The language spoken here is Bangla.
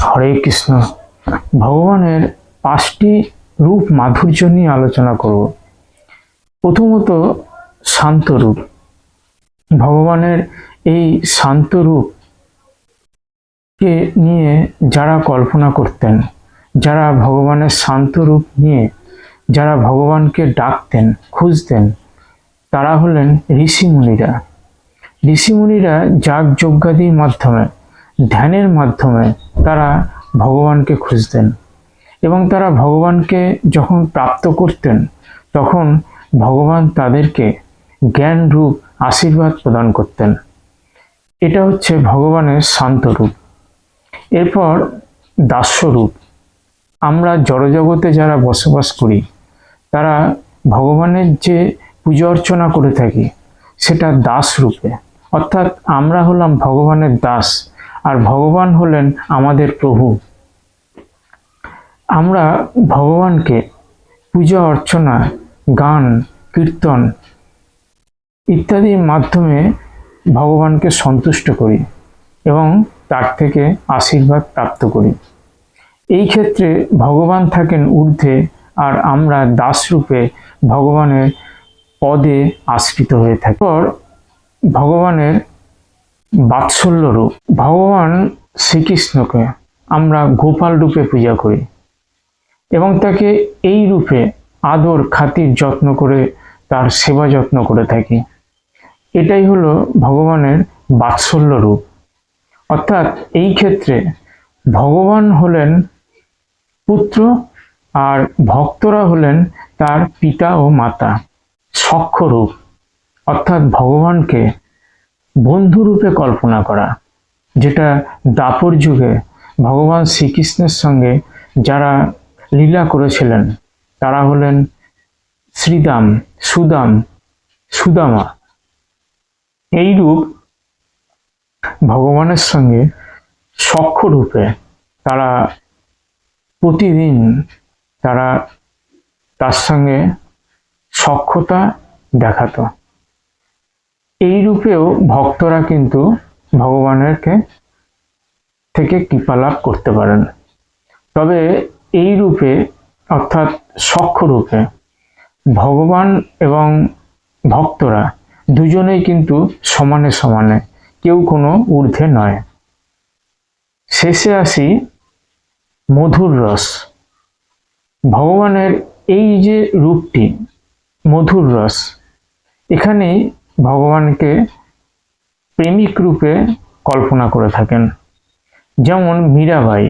হরে কৃষ্ণ। ভগবানের 5টি রূপ মাধুর্য নিয়ে আলোচনা করব। প্রথমত শান্ত রূপ। ভগবানের এই শান্ত রূপকে নিয়ে যারা কল্পনা করতেন, যারা ভগবানের শান্ত রূপ নিয়ে যারা ভগবানকে ডাকতেন, খুঁজতেন, তারা হলেন ঋষিমুনিরা। ঋষিমুনিরা যাগ যজ্ঞাদির মাধ্যমে, ধ্যানের মাধ্যমে তারা ভগবানকে খুঁজতেন এবং তারা ভগবানকে যখন প্রাপ্ত করতেন তখন ভগবান তাদেরকে জ্ঞান রূপ আশীর্বাদ প্রদান করতেন। এটা হচ্ছে ভগবানের শান্ত রূপ। এরপর দাস্যরূপ। আমরা জড়জগতে যারা বসবাস করি তারা ভগবানের যে পূজা অর্চনা করে থাকি সেটা দাস রূপে, অর্থাৎ আমরা হলাম ভগবানের দাস আর ভগবান হলেন আমাদের প্রভু। আমরা ভগবানকে পূজা অর্চনা, গান, কীর্তন ইত্যাদির মাধ্যমে ভগবানকে সন্তুষ্ট করি এবং তার থেকে আশীর্বাদ প্রাপ্ত করি। এই ক্ষেত্রে ভগবান থাকেন ঊর্ধ্বে আর আমরা দাস রূপে ভগবানের পদে আশ্রিত হয়ে থাকি। ভগবানের বাৎসল্য রূপ। ভগবান শ্রীকৃষ্ণকে আমরা গোপাল রূপে পূজা করি এবং তাকে এই রূপে আদর খাতির যত্ন করে তার সেবা যত্ন করে থাকি। এটাই হলো ভগবানের বাৎসল্য রূপ। অর্থাৎ এই ক্ষেত্রে ভগবান হলেন পুত্র আর ভক্তরা হলেন তার পিতা ও মাতা। সখ্য রূপ, অর্থাৎ ভগবানকে বন্ধুরূপে কল্পনা করা, যেটা দ্বাপর যুগে ভগবান শ্রীকৃষ্ণের সঙ্গে যারা লীলা করেছিলেন তারা হলেন শ্রীদাম, সুদাম, সুদামা। এই রূপ ভগবানের সঙ্গে সখ্য রূপে তারা প্রতিদিন তার সঙ্গে সখ্যতা দেখাতো। এই রূপেও ভক্তরা কিন্তু ভগবানের থেকে কৃপা লাভ করতে পারেন। তবে এই রূপে অর্থাৎ সখ্য রূপে ভগবান এবং ভক্তরা দুজনেই কিন্তু সমানে সমানে, কেউ কোনো ঊর্ধ্বে নয়। শেষে আসি মধুর রস। ভগবানের এই যে রূপটি মধুর রস, এখানেই ভগবানকে প্রেমিক রূপে কল্পনা করে থাকেন। যেমন মীরাবাই